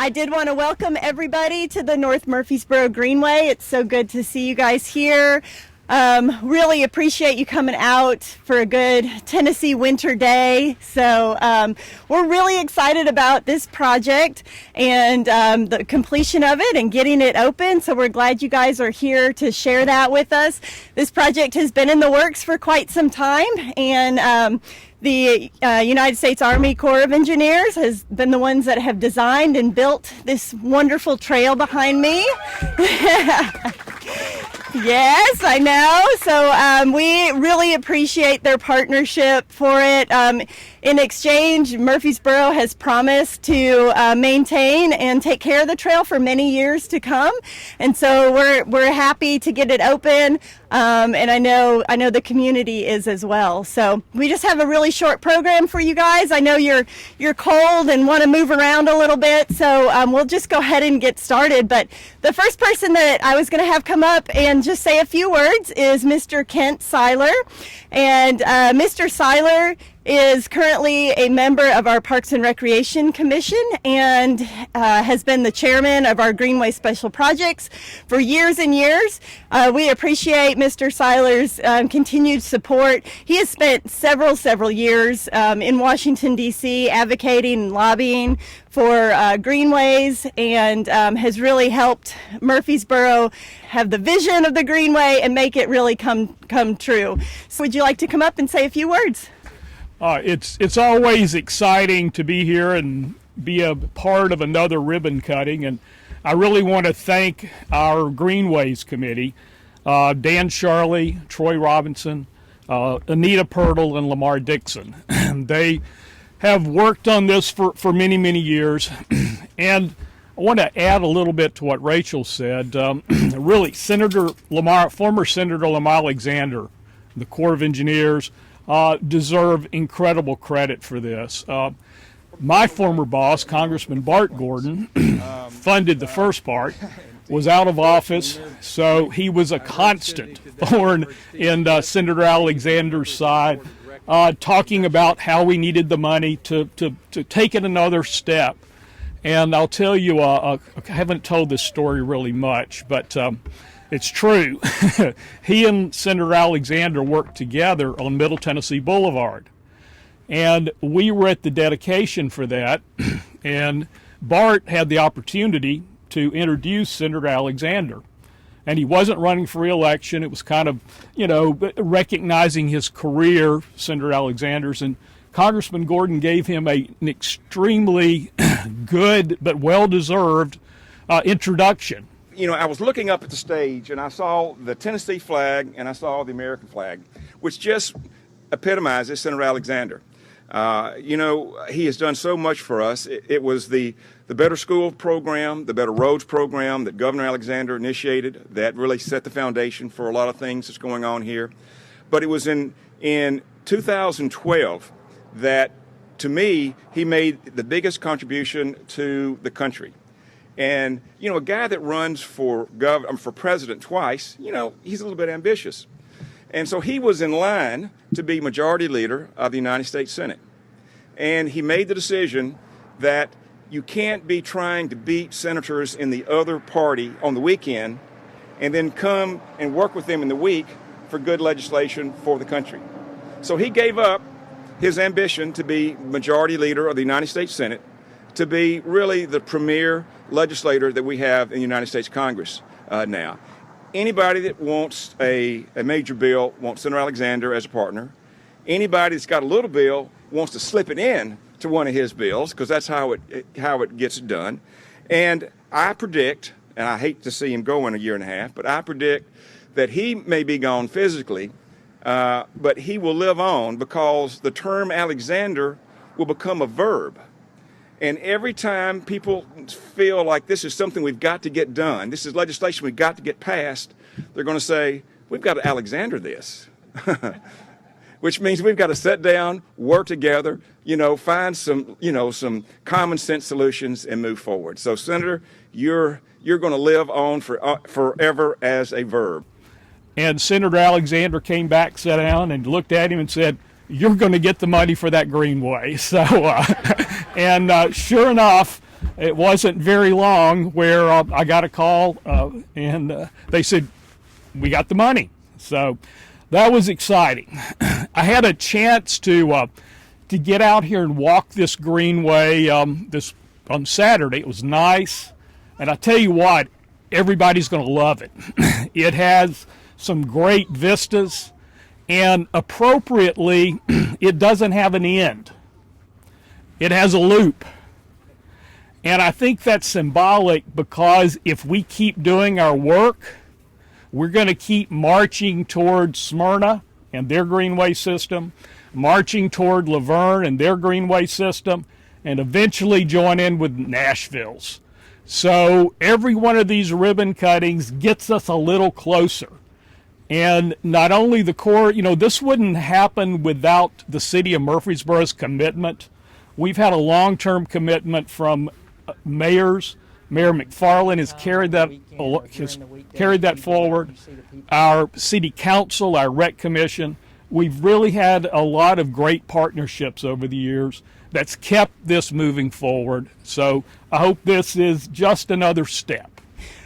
I did want to welcome everybody to the North Murfreesboro Greenway. It's so good to see you guys here. Really appreciate you coming out for a good Tennessee winter day. So we're really excited about this project and the completion of it and getting it open. So we're glad you guys are here to share that with us. This project has been in the works for quite some time, and the United States Army Corps of Engineers has been the ones that have designed and built this wonderful trail behind me. Yes, I know. So we really appreciate their partnership for it. In exchange, Murfreesboro has promised to maintain and take care of the trail for many years to come, and so we're happy to get it open. And I know the community is as well. So we just have a really short program for you guys. I know you're cold and want to move around a little bit, so we'll just go ahead and get started. But the first person that I was going to have come up and just say a few words is Mr. Kent Seiler. And Mr. Seiler is currently a member of our Parks and Recreation Commission and has been the chairman of our Greenway Special Projects for years and years. We appreciate Mr. Seiler's continued support. He has spent several years in Washington, D.C. advocating and lobbying for greenways, and has really helped Murfreesboro have the vision of the Greenway and make it really come true. So would you like to come up and say a few words? It's always exciting to be here and be a part of another ribbon cutting, and I really want to thank our Greenways Committee, Dan Charley, Troy Robinson, Anita Pirtle, and Lamar Dixon. They have worked on this for many years, and I want to add a little bit to what Rachel said. Really, former Senator Lamar Alexander, the Corps of Engineers, deserve incredible credit for this. My former boss, Congressman Bart Gordon, funded the first part, was out of office, so he was a constant thorn in Senator Alexander's side, talking about how we needed the money to take it another step. And I'll tell you, I haven't told this story really much, but it's true. He and Senator Alexander worked together on Middle Tennessee Boulevard. And we were at the dedication for that. And Bart had the opportunity to introduce Senator Alexander. And he wasn't running for re-election. It was kind of, recognizing his career, Senator Alexander's. And Congressman Gordon gave him an extremely good but well-deserved introduction. I was looking up at the stage and I saw the Tennessee flag and I saw the American flag, which just epitomizes Senator Alexander. He has done so much for us. It was the Better School program, the Better Roads program that Governor Alexander initiated that really set the foundation for a lot of things that's going on here. But it was in 2012 that, to me, he made the biggest contribution to the country. And, a guy that runs for president twice, he's a little bit ambitious. And so he was in line to be majority leader of the United States Senate. And he made the decision that you can't be trying to beat senators in the other party on the weekend and then come and work with them in the week for good legislation for the country. So he gave up his ambition to be majority leader of the United States Senate to be really the premier legislator that we have in the United States Congress now. Anybody that wants a major bill wants Senator Alexander as a partner. Anybody that's got a little bill wants to slip it in to one of his bills, because that's how it gets done. And I predict, and I hate to see him go in a year and a half, but I predict that he may be gone physically, but he will live on, because the term Alexander will become a verb. And every time people feel like this is something we've got to get done, this is legislation we've got to get passed, they're going to say, we've got to Alexander this. Which means we've got to sit down, work together, find some common sense solutions and move forward. So, Senator, you're going to live on forever as a verb. And Senator Alexander came back, sat down, and looked at him and said, "You're going to get the money for that Greenway." So, and sure enough, it wasn't very long where I got a call and they said, we got the money. So that was exciting. I had a chance to get out here and walk this greenway this on Saturday. It was nice. And I tell you what, everybody's going to love it. It has some great vistas, and appropriately, it doesn't have an end. It has a loop. And I think that's symbolic because if we keep doing our work, we're going to keep marching toward Smyrna and their greenway system, marching toward Laverne and their greenway system, and eventually join in with Nashville's. So every one of these ribbon cuttings gets us a little closer. And not only the Corps, this wouldn't happen without the city of Murfreesboro's commitment. We've had a long-term commitment from mayors. Mayor McFarland has carried that forward. Our city council, our rec commission, we've really had a lot of great partnerships over the years that's kept this moving forward. So I hope this is just another step.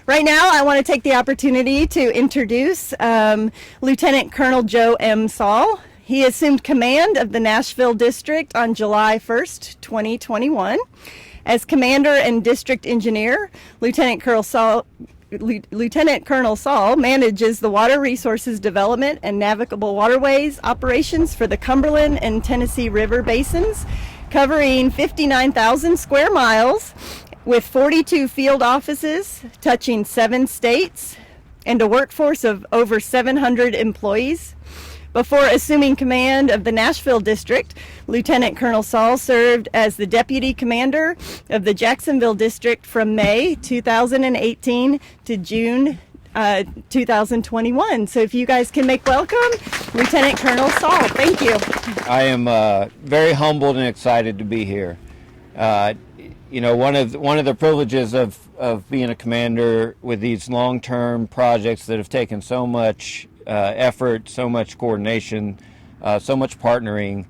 Right now, I want to take the opportunity to introduce Lieutenant Colonel Joe M. Saul. He assumed command of the Nashville District on July 1st, 2021. As commander and district engineer, Lieutenant Colonel Saul manages the water resources development and navigable waterways operations for the Cumberland and Tennessee River basins, covering 59,000 square miles with 42 field offices touching 7 states and a workforce of over 700 employees. Before assuming command of the Nashville District, Lieutenant Colonel Saul served as the deputy commander of the Jacksonville District from May 2018 to June 2021. So if you guys can make welcome Lieutenant Colonel Saul. Thank you. I am very humbled and excited to be here. One of the privileges of being a commander with these long-term projects that have taken so much effort, so much coordination, so much partnering,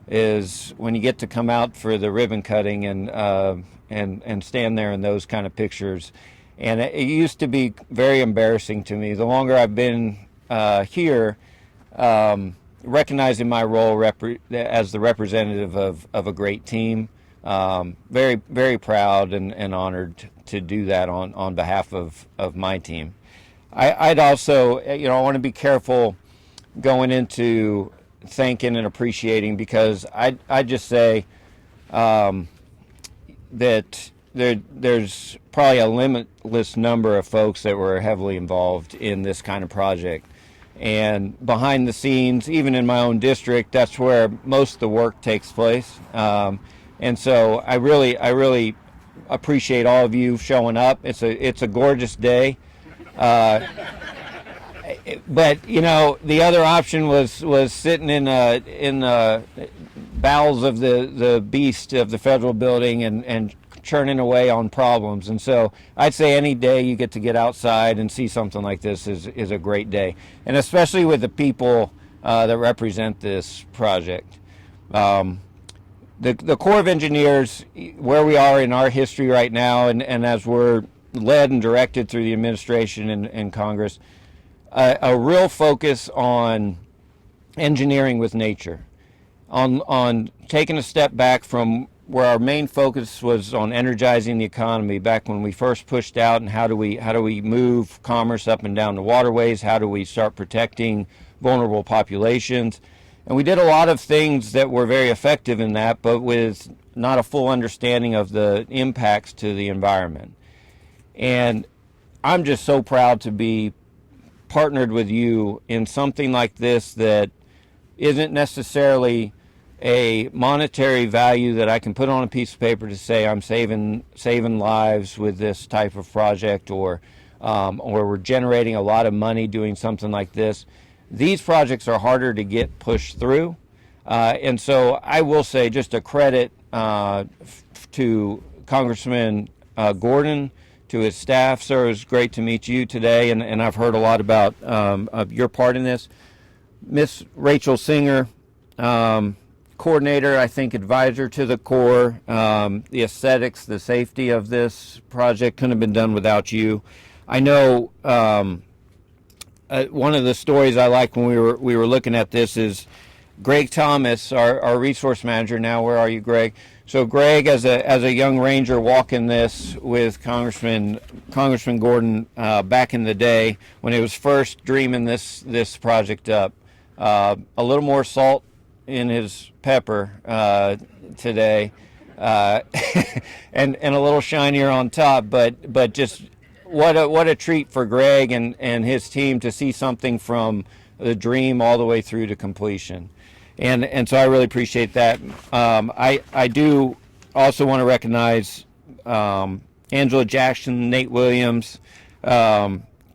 is when you get to come out for the ribbon cutting and stand there in those kind of pictures. And it used to be very embarrassing to me. The longer I've been here, recognizing my role as the representative of a great team, very, very proud and honored to do that on behalf of my team. I'd also, I want to be careful going into thanking and appreciating, because I just say that there's probably a limitless number of folks that were heavily involved in this kind of project. And behind the scenes, even in my own district, that's where most of the work takes place. And so I really appreciate all of you showing up. It's a gorgeous day. But the other option was sitting in the bowels of the beast of the federal building and churning away on problems. And so I'd say any day you get to get outside and see something like this is a great day, and especially with the people that represent this project. The Corps of Engineers, where we are in our history right now, and as we're led and directed through the administration and Congress, a real focus on engineering with nature, on taking a step back from where our main focus was on energizing the economy back when we first pushed out, and how do we move commerce up and down the waterways, how do we start protecting vulnerable populations. And we did a lot of things that were very effective in that, but with not a full understanding of the impacts to the environment. And I'm just so proud to be partnered with you in something like this that isn't necessarily a monetary value that I can put on a piece of paper to say I'm saving lives with this type of project, or we're generating a lot of money doing something like this. These projects are harder to get pushed through. And so I will say just a credit to Congressman Gordon, to his staff. Sir, it was great to meet you today, and I've heard a lot about of your part in this. Miss Rachel Singer, coordinator, I think advisor to the Corps. The aesthetics, the safety of this project couldn't have been done without you. I know one of the stories I liked when we were looking at this is Greg Thomas, our resource manager now. Where are you, Greg? So Greg, as a young ranger walking this with Congressman Gordon back in the day when he was first dreaming this project up, a little more salt in his pepper today, and a little shinier on top, but just what a treat for Greg and his team to see something from the dream all the way through to completion. And so I really appreciate that. I do also want to recognize Angela Jackson, Nate Williams,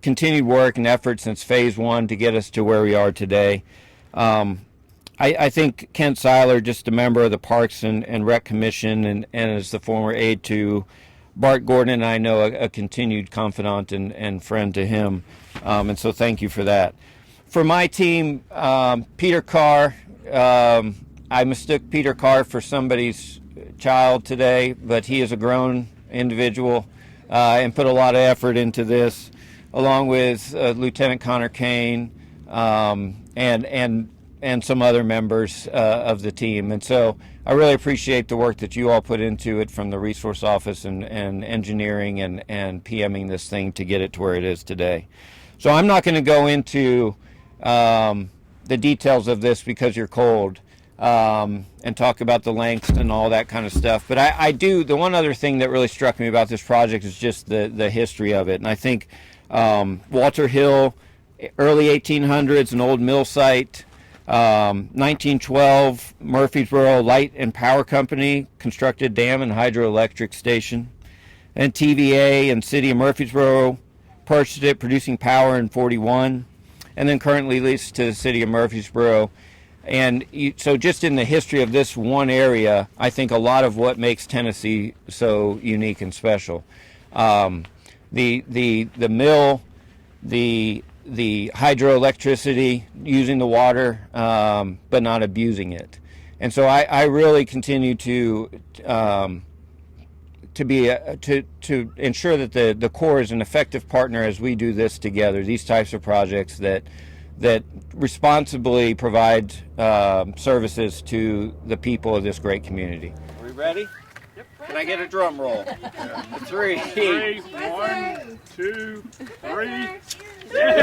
continued work and effort since phase 1 to get us to where we are today. I think Kent Seiler, just a member of the Parks and Rec Commission and as the former aide to Bart Gordon, and I know a continued confidant and friend to him. And so thank you for that. For my team, Peter Carr, I mistook Peter Carr for somebody's child today, but he is a grown individual and put a lot of effort into this, along with Lieutenant Connor Kane and some other members of the team. And so I really appreciate the work that you all put into it from the resource office and engineering and PMing this thing to get it to where it is today. So I'm not going to go into the details of this because you're cold and talk about the lengths and all that kind of stuff. But I do, the one other thing that really struck me about this project is just the history of it. And I think Walter Hill, early 1800s, an old mill site. 1912, Murfreesboro Light and Power Company constructed dam and hydroelectric station. And TVA and City of Murfreesboro purchased it, producing power in 41. And then currently leased to the City of Murfreesboro. And so just in the history of this one area, I think a lot of what makes Tennessee so unique and special. The mill, the hydroelectricity, using the water, but not abusing it. And so I really continue to ensure that the Corps is an effective partner as we do this together, these types of projects that responsibly provide services to the people of this great community. Are we ready? Yep. Can I get a drum roll? Yeah. 3. 3, 1, 2, 3. Yay!